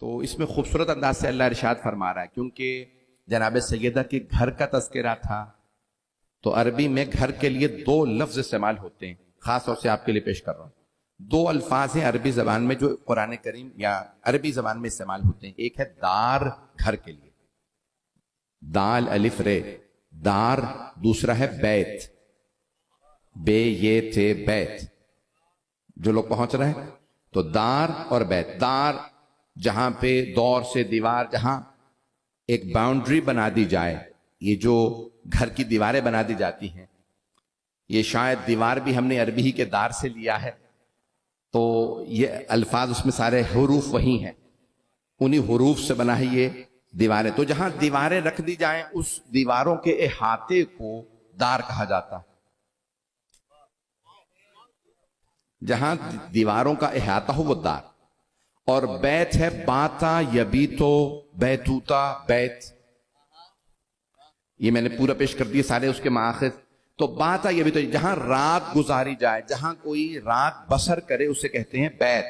तो इसमें खूबसूरत अंदाज से अल्लाह इरशाद फरमा रहा है, क्योंकि जनाब सैयदा के घर का तज़किरा था तो अरबी में घर के लिए दो लफ्ज इस्तेमाल होते हैं, खास तौर से आपके लिए पेश कर रहा हूं। दो अल्फाज हैं अरबी जबान में जो कुरान करीम या अरबी जबान में इस्तेमाल होते हैं। एक है दार, घर के लिए, दाल अलिफ रे दार। दूसरा है बैत, बे ये थे बैत। जो लोग पहुंच रहे हैं तो दार और बैत। दार जहां पे दौर से दीवार, जहां एक बाउंड्री बना दी जाए, ये जो घर की दीवारें बना दी जाती हैं, ये शायद दीवार भी हमने अरबी ही के दार से लिया है, तो ये अल्फाज उसमें सारे हुरूफ वही हैं, उन्हीं हुरूफ से बना है ये दीवारें। तो जहां दीवारें रख दी जाएं उस दीवारों के अहाते को दार कहा जाता है। जहां दीवारों का अहाता हो वो दार। और बैत है बाता यबीतो, बैतूता, बैत। ये मैंने पूरा पेश कर दिया सारे उसके माखिज। तो बाता यबीतो जहां रात गुजारी जाए, जहां कोई रात बसर करे, उसे कहते हैं बैत।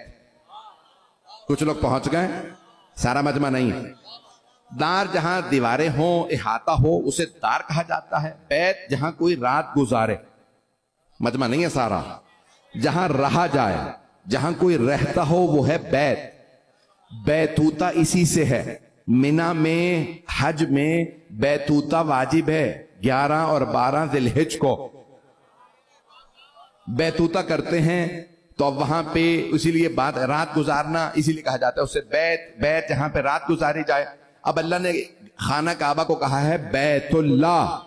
कुछ लोग पहुंच गए, सारा मजमा नहीं है। दार जहां दीवारें हो, अहाता हो, उसे दार कहा जाता है। बैत जहां कोई रात गुजारे, मजमा नहीं है सारा, जहां रहा जाए, जहां कोई रहता हो, वो है बैत। बैतूता इसी से है। मिना में हज में बैतूता वाजिब है। 11 और 12 जिलहिज को बैतूता करते हैं, तो अब वहां पे इसीलिए बात रात गुजारना इसीलिए कहा जाता है उसे बैत। बैत जहां पे रात गुजारी जाए। अब अल्लाह ने खाना काबा को कहा है बैतुल्लाह,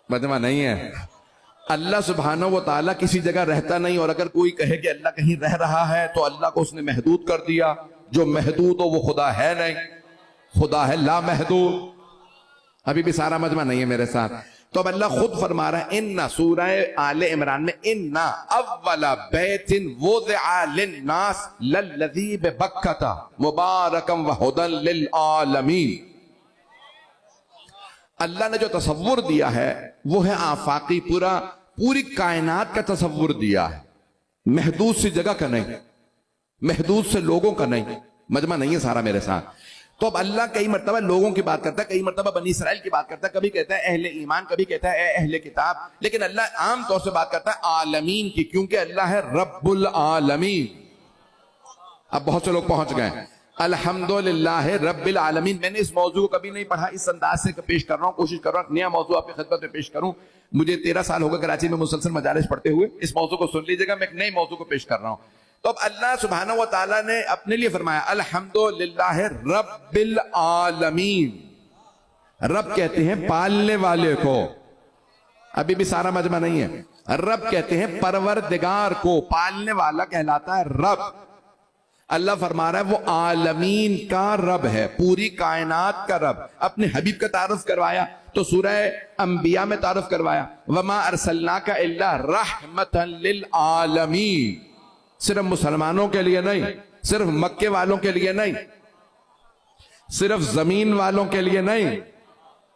मजमा नहीं है। अल्लाह सुब्हानहू व तआला किसी जगह रहता नहीं, और अगर कोई कहे कि अल्लाह कहीं रह रहा है तो अल्लाह को उसने महदूद कर दिया। जो महदूद हो वो खुदा है नहीं, खुदा है ला महदूद। अभी भी सारा मजमा नहीं है मेरे साथ। तो अब अल्लाह खुद फरमा रहा है, इन्ना सूरह आले इमरान में, इन्ना अव्वला बैतिन वुदिअ लिन्नास लल्लज़ी बिबक्कता मुबारकम व हुदन लिल आलमीन। अल्लाह ने जो तसव्वुर दिया है वो है आफाकी, पूरी कायनात का तसव्वुर दिया है, महदूद सी जगह का नहीं, महदूद से लोगों का नहीं। मजमा नहीं है सारा मेरे साथ। तो अब अल्लाह कई मर्तबा लोगों की बात करता है, कई मर्तबा बनी इसराइल की बात करता है, कभी कहता है अहले ईमान, कभी कहता है अहले किताब, लेकिन अल्लाह आम तौर से बात करता है आलमीन की, क्योंकि अल्लाह है रब्बुल आलमीन। अब बहुत से लोग पहुंच गए, अल्हम्दुलिल्लाह रब्बिल आलमीन। मैंने इस मौजू को कभी नहीं पढ़ा, इस अंदाज से पेश कर रहा हूं, कोशिश कर रहा हूं नया मौजू आपकी खिदमत में पेश करूं। मुझे 13 साल हो गए कराची में मुसलसल मजालिस पढ़ते हुए। इस मौजू को सुन लीजिएगा, मैं एक नए मौजू को पेश कर रहा हूं। तो अब अल्लाह सुब्हानहू व तआला ने अपने लिए फरमाया अल्हम्दुलिल्लाह रब्बिल आलमीन। रब कहते हैं पालने वाले को, अभी भी सारा मजमा नहीं है। रब कहते हैं परवरदिगार को, पालने वाला कहलाता है रब। अल्लाह फरमा रहा है वो आलमीन का रब है, पूरी कायनात का रब। अपने हबीब का तारुफ करवाया तो सूरह अंबिया में तारुफ करवाया, वमा अरसलनाका इल्ला रहमतन लिल आलमीन। सिर्फ मुसलमानों के लिए नहीं, सिर्फ मक्के वालों के लिए नहीं, सिर्फ जमीन वालों के लिए नहीं।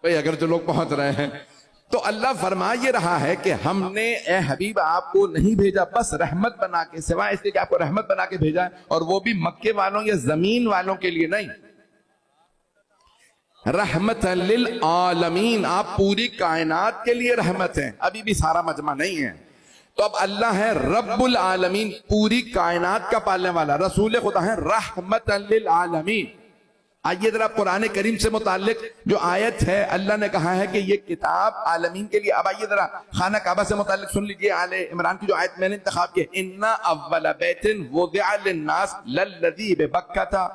भाई अगर जो लोग पहुंच रहे हैं, तो अल्लाह फरमा ये रहा है कि हमने ए हबीब आपको नहीं भेजा बस रहमत बना के, सिवाय इसके कि आपको रहमत बना के भेजा है, और वो भी मक्के वालों या जमीन वालों के लिए नहीं। रहमतन लिल आलमीन, आप पूरी कायनात के लिए रहमत हैं। अभी भी सारा मजमा नहीं है। तो अब अल्लाह है रब्बुल आलमीन, पूरी कायनात का पालने वाला। रसूल खुदा है रहमतन लिल आलमीन। आइए जरा कुरान करीम से मुताल्लिक जो आयत है, अल्लाह ने कहा है कि ये किताब आलमीन के लिए। अब आइए जरा खाना काबा से मुताल्लिक सुन लीजिए, आले इमरान की जो आयत मैंने इंतखाब की, इन्ना अव्वला बैतिन वुदिअ लिन्नास लल्लज़ी बिबक्कता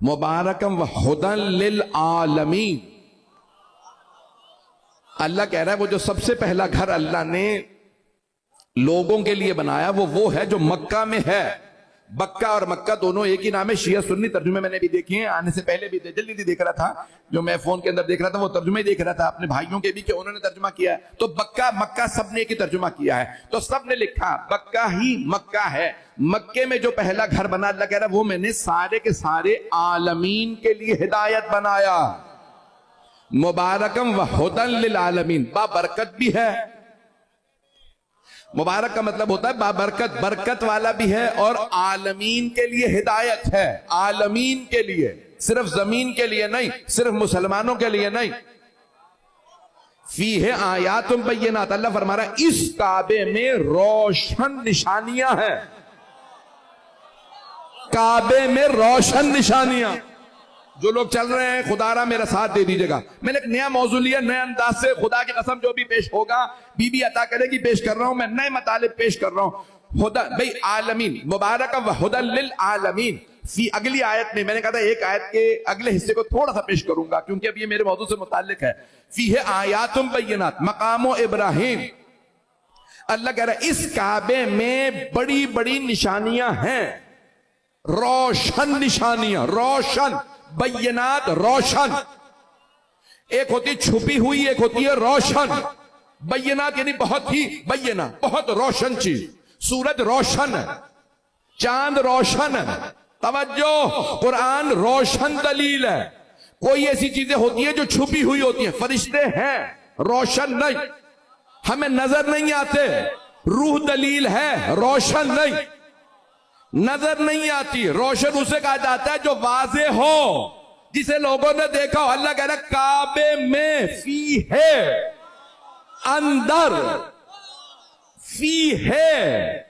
मुबारकम व हुदन लिल आलमीन। अल्लाह कह रहा है वो जो सबसे पहला घर अल्लाह ने लोगों के लिए बनाया वो है जो मक्का में है। बक्का और मक्का दोनों एक ही नाम है। शिया सुन्नी तर्जुमे मैंने भी देखे हैं, आने से पहले भी जल्दी देख रहा था, जो मैं फोन के अंदर देख रहा था वो तर्जुमे देख रहा था अपने भाइयों के भी कि उन्होंने तर्जुमा किया है। तो बक्का मक्का सबने एक ही तर्जुमा किया है, तो सबने लिखा बक्का ही मक्का है। मक्के में जो पहला घर बना, अल्लाह कह रहा है वो मैंने सारे के सारे आलमीन के लिए हिदायत बनाया। मुबारकम व हुदन लिल आलमीन, बाबरकत भी है मुबारक का मतलब होता है बाबरकत, बरकत वाला भी है और आलमीन के लिए हिदायत है। आलमीन के लिए, सिर्फ जमीन के लिए नहीं, सिर्फ मुसलमानों के लिए नहीं। फीहे आयातुम बय्यिनात, अल्लाह फरमा रहा है इस काबे में रोशन निशानियां हैं। काबे में रोशन निशानियां। जो लोग चल रहे हैं खुदारा मेरा साथ दे दीजिएगा। मैंने एक नया मौजू लिया, नए अंदाज से, खुदा की कसम जो भी पेश होगा बीबी अता करेगी, पेश कर रहा हूं मैं, नए मतालिब पेश कर रहा हूं। हुदा भाई आलमीन, मुबारक व हुदल लिल आलमीन। अगली आयत में मैंने कहा था एक आयत के अगले हिस्से को थोड़ा सा पेश करूंगा क्योंकि अब ये मेरे मौजू से मुताल्लिक है। फीहे आयातुम बय्यिनात मकामो इब्राहिम, अल्लाह कह रहा है इस काबे में बड़ी बड़ी निशानियां हैं, रोशन निशानियां, रोशन, बय्यिनात रोशन। एक होती छुपी हुई, एक होती है रोशन। बय्यिनात यानी बहुत ही बय्यिना, बहुत रोशन चीज। सूरज रोशन है, चांद रोशन है, तवज्जो, कुरान रोशन दलील है। कोई ऐसी चीजें होती है जो छुपी हुई होती है, फरिश्ते हैं रोशन नहीं, हमें नजर नहीं आते। रूह दलील है, रोशन नहीं, नजर नहीं आती। रोशन उसे कहा जाता है जो वाजे हो, जिसे लोगों ने देखा हो। अल्लाह कह रहा है काबे में फी है, अंदर फी है।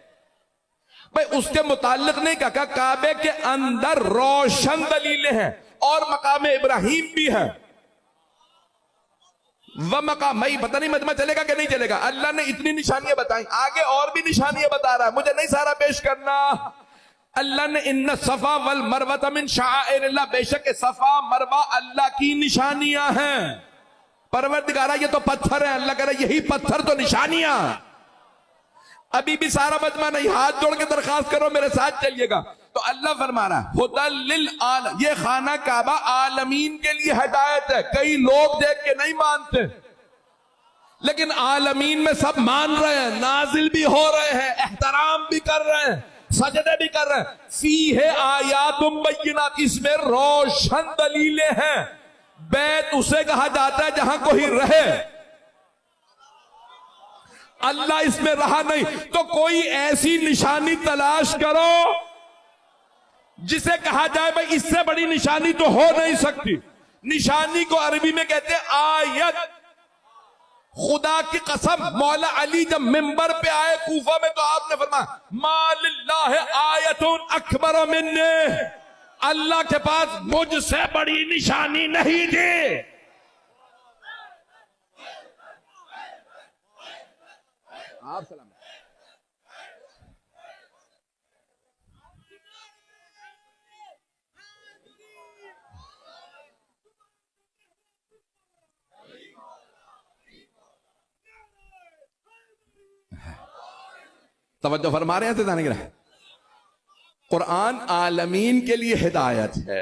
भाई उसके मुताल्लिक नहीं कहा, काबे के अंदर रोशन दलीलें हैं और मकाम इब्राहिम भी है। वह मकाम, भाई पता नहीं मजमा चलेगा कि नहीं चलेगा। अल्लाह ने इतनी निशानियां बताई, आगे और भी निशानियां बता रहा है, मुझे नहीं सारा पेश करना। अल्लाह ने इन्ना सफा वल मरवत मिन शाइरिल्लाह, बेशक सफा मरवा अल्लाह की निशानियां हैं। परवरदिगारा ये तो पत्थर है, अल्लाह कह रहा यही पत्थर तो निशानियां। अभी भी सारा मजमा नहीं, हाथ जोड़ के दरखास्त करो मेरे साथ चलिएगा। तो अल्लाह फरमा रहा है हुदल लिल आलम, ये खाना काबा आलमीन के लिए हिदायत है। कई लोग देख के नहीं मानते, लेकिन आलमीन में सब मान रहे हैं, नाजिल भी हो रहे हैं, एहतराम भी कर रहे हैं, सजदे भी कर रहे हैं। फीहे आयातुम बय्यिनात, इसमें रोशन दलीलें हैं। बैत उसे कहा जाता है जहां कोई रहे, अल्लाह इसमें रहा नहीं। तो कोई ऐसी निशानी तलाश करो जिसे कहा जाए भाई इससे बड़ी निशानी तो हो नहीं सकती। निशानी को अरबी में कहते हैं आयत। खुदा की कसम, मौला अली जब मिंबर पे आए कूफा में तो आपने फरमाया मालिल्लाह आयतुन अकबर मिन्ने, अल्लाह के पास मुझसे बड़ी निशानी नहीं थी। आप सलाम। तवज्जो फरमा रहे हैं जाने गिरा। कुरान आलमीन के लिए हिदायत है।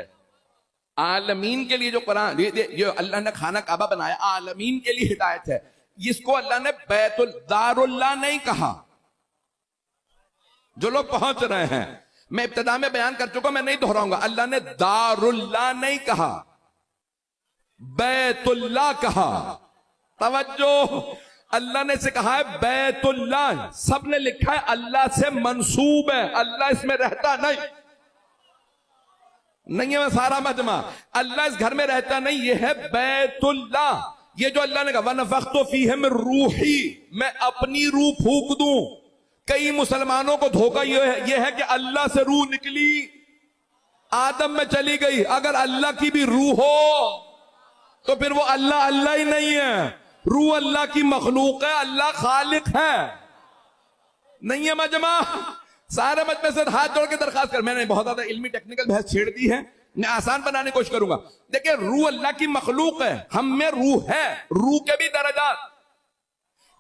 आलमीन के लिए जो कुरान, जो अल्लाह ने खाना काबा बनाया, आलमीन के लिए हिदायत है। इसको अल्लाह ने बैतुल दारुल्लाह नहीं कहा। जो लोग पहुंच रहे हैं, मैं इब्तिदा में बयान कर चुका, मैं नहीं दोहराऊंगा। अल्लाह ने दारुल्लाह नहीं कहा, बैतुल्लाह कहा। तवज्जो, अल्लाह ने से कहा है बैतुल्लाह, सबने लिखा है अल्लाह से मंसूब है, अल्लाह इसमें रहता नहीं है। मैं सारा मजमा, अल्लाह इस घर में रहता नहीं, ये है बैतुल्लाह। ये जो अल्लाह ने कहा वनफ़ख़्तु फ़ीहि मिन रूही, मैं अपनी रूह फूंक दूं। कई मुसलमानों को धोखा ये है कि अल्लाह से रूह निकली, आदम में चली गई। अगर अल्लाह की भी रूह हो तो फिर वो अल्लाह अल्लाह ही नहीं है। रूह अल्लाह की मखलूक है, अल्लाह खालिक है। नहीं है मजमा, सारे मजमे से हाथ जोड़ के दरखास्त कर। मैंने बहुत ज्यादा इल्मी टेक्निकल बहस छेड़ दी है, मैं आसान बनाने की कोशिश करूंगा। देखिए रूह अल्लाह की मखलूक है, हम में रूह है। रूह के भी दर्जात,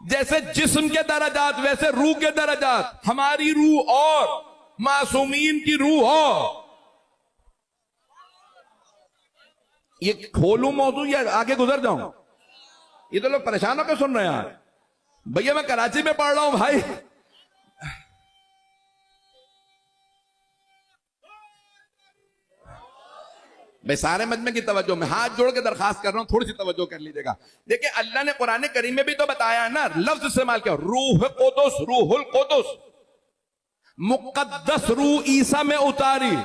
जैसे जिस्म के दर्जात वैसे रूह के दर्जात। हमारी रूह और मासूमीन की रूह और। ये खोलूं मौजू या आगे गुजर जाऊं? ये तो लोग परेशान होकर सुन रहे हैं। भैया मैं कराची में पढ़ रहा हूं भाई, मैं सारे मजमे की तवज्जो में हाथ जोड़ के दरखास्त कर रहा हूं, थोड़ी सी तवज्जो कर लीजिएगा। देखिए अल्लाह ने कुरान करीम में भी तो बताया है ना, लफ्ज इस्तेमाल किया, रूह कुदुस, रूहुल कुदुस, मुकद्दस रूह ईसा में उतारी।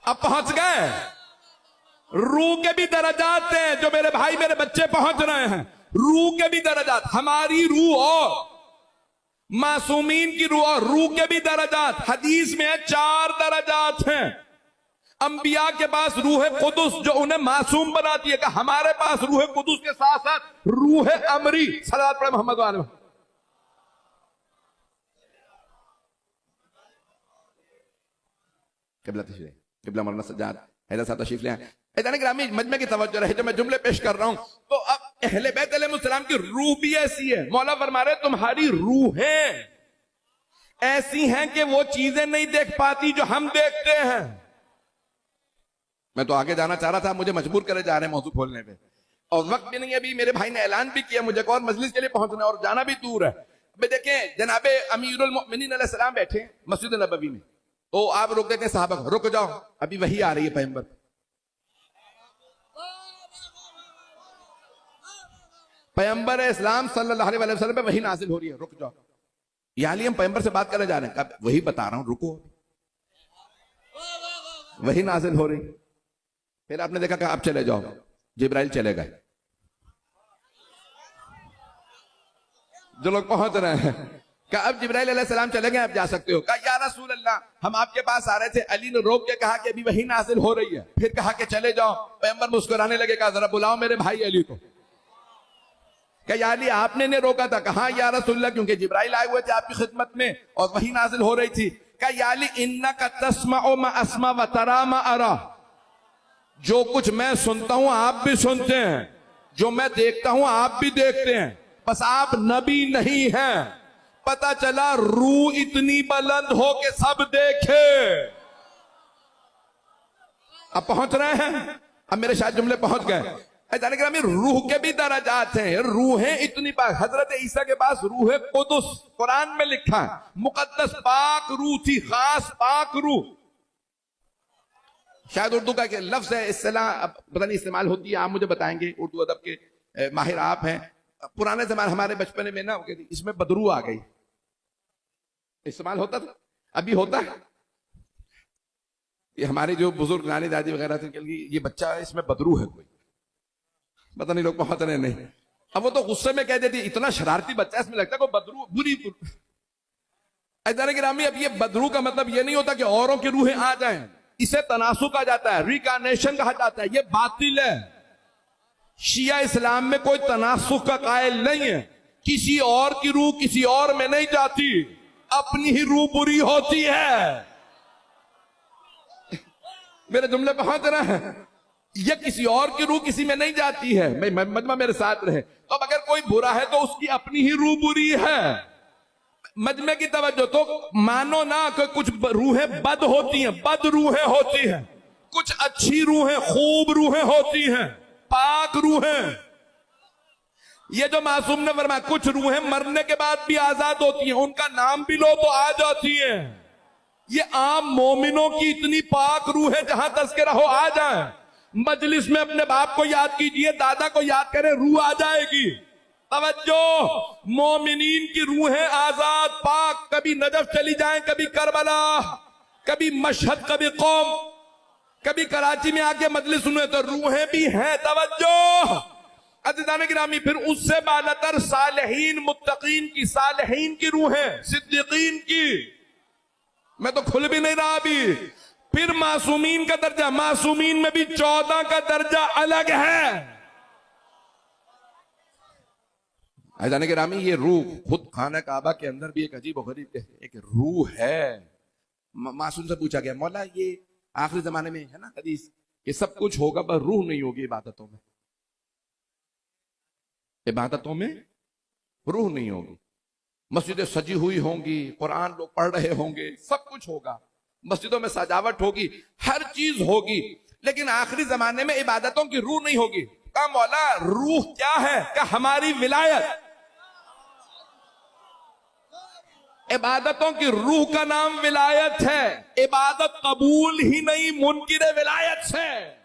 अब पहुंच गए, रूह के भी दर्जात हैं, जो मेरे भाई मेरे बच्चे पहुंच रहे हैं, रूह के भी दर्जात, हमारी रूह और मासूमीन की रूह और रूह के भी दर्जात। हदीस में 4 दर्जात हैं। अंबिया के पास रूह कुदुस जो उन्हें मासूम बनाती है, कि हमारे पास रूह कुदुस के साथ साथ रूह अमरी, सल्लल्लाहु अलैहि मोहम्मद वाले। किबला मौलाना सज्जाद हैदर साहब तशरीफ ले आए। ग्रामी मजमे की तवज्जो रहे, जो मैं जुमले पेश कर रहा हूं, तो अब अहले बैत अलैहिस्सलाम की रूह भी ऐसी है। मौला फरमा रहे तुम्हारी रूहें ऐसी हैं कि वो चीजें नहीं देख पाती जो हम देखते हैं। मैं तो आगे जाना चाह रहा था, मुझे मजबूर करे जा रहे हैं मौजूद खोलने पे, और वक्त भी नहीं। अभी मेरे भाई ने ऐलान भी किया मुझे और मजलिस के लिए पहुंचना और जाना भी दूर है। अभी देखें जनाबे अमीरुल मोमिनीन अलैहिस्सलाम बैठे मस्जिद नबवी में, तो आप रुक देते हैं, साहब रुक जाओ, अभी वही आ रही है पैगंबर। पैगंबर इस्लाम सल्लल्लाहु अलैहि वसल्लम पे वही नाजिल हो रही है, रुक जाओ। यानी हम पैगंबर से बात करने जा रहे हैं, कब वही बता रहा हूं, रुको, वही नाजिल हो रही। फिर आपने देखा कि आप चले जाओ, जिब्राइल चले गए। जो लोग पहुंच रहे हैं, क्या अब जिब्राइल अलैहिस्सलाम चले गए, आप जा सकते हो। कहा या रसूल अल्लाह, हम आपके पास आ रहे थे। अली ने रोक के कहा कि अभी वही नाजिल हो रही है। फिर कहा कि चले जाओ। पैगंबर मुस्कुराने लगे, कहा जरा बुलाओ मेरे भाई अली को। क्या या अली आपने ने रोका था? कहा या रसूल अल्लाह, क्योंकि जिब्राइल आए हुए थे आपकी खिदमत में और वही नाजिल हो रही थी। क्या या अली इन्नका तस्मउ मा अस्मा व तरा मा अरा, जो कुछ मैं सुनता हूं आप भी सुनते हैं, जो मैं देखता हूं आप भी देखते हैं, बस आप नबी नहीं हैं। पता चला रूह इतनी बुलंद हो के सब देखे। अब पहुंच रहे हैं, अब मेरे शायद जुमले पहुंच गए। में रूह के भी दर्जात हैं, रूहें इतनी पाक। हजरत ईसा के पास रूह कुदुस कुरान में लिखा है, मुकद्दस पाक रूह थी, खास पाक रूह। शायद उर्दू का लफ्ज है, इस्तेलाह पता नहीं इस्तेमाल होती है, आप मुझे बताएंगे, उर्दू अदब के माहिर आप हैं। पुराने जमाने हमारे बचपन में ना इसमें बदरू आ गई, इस्तेमाल होता था, अभी होता है। ये हमारे जो बुजुर्ग नानी दादी वगैरह थे, ये बच्चा है इसमें बदरू है कोई, पता नहीं लोग पहुंच रहे नहीं। अब वो तो गुस्से में कह देती इतना शरारती बच्चा, इसमें लगता है कोई बदरू बुरी। गिरामी, अब ये बदरू का मतलब ये नहीं होता कि औरों की रूहें आ जाएं, इसे तनासुक कहा जाता है, रिकानेशन कहा जाता है। ये बातिल है। शिया इस्लाम में कोई तनासुक का कायल नहीं है। किसी और की रूह किसी और में नहीं जाती, अपनी ही रूह बुरी होती है। मेरे जुमले पहुंच रहे हैं। ये किसी और की रूह किसी में नहीं जाती है। मजमा मेरे साथ रहे। तो अब अगर कोई बुरा है तो उसकी अपनी ही रूह बुरी है। मजमे की तवज्जो, तो मानो ना कि कुछ रूहें बद होती हैं, बद रूहें होती हैं, कुछ अच्छी रूहें, खूब रूहें होती हैं, पाक रूहें। ये जो मासूम ने फरमाया, कुछ रूहें मरने के बाद भी आजाद होती हैं, उनका नाम भी लो तो आ जाती हैं। ये आम मोमिनों की इतनी पाक रूह है, जहां तज़किरा हो आ जाए। मजलिस में अपने बाप को याद कीजिए, दादा को याद करें, रूह आ जाएगी। तवज्जो, मोमिनीन की रूहें आजाद पाक, कभी नजफ चली जाएं, कभी करबला, कभी मशहद, कभी कौम, कभी कराची में आके मजलिस सुने, तो रूहें भी हैं। तवज्जो अज़ीज़ान गिरामी, फिर उससे बालतर सालेहीन मुत्तकीन की, सालेहीन की रूहें, सिद्दीकीन की, मैं तो खुल भी नहीं रहा अभी। फिर मासूमीन का दर्जा, मासूमीन में भी 14 का दर्जा अलग है। जाने के रामी, ये रूह खुद खाना काबा के अंदर भी एक अजीब और गरीब एक रूह है। मासूम से पूछा गया, मौला ये आखिरी जमाने में है ना हदीस, ये सब कुछ होगा पर रूह नहीं होगी इबादतों में, इबादतों में रूह नहीं होगी। मस्जिदें सजी हुई होंगी, कुरान लोग पढ़ रहे होंगे, सब कुछ होगा, मस्जिदों में सजावट होगी, हर चीज होगी, लेकिन आखिरी जमाने में इबादतों की रूह नहीं होगी। कहा मौला रूह क्या है? क्या हमारी विलायत। इबादतों की रूह का नाम विलायत है। इबादत कबूल ही नहीं, मुनकिर विलायत से।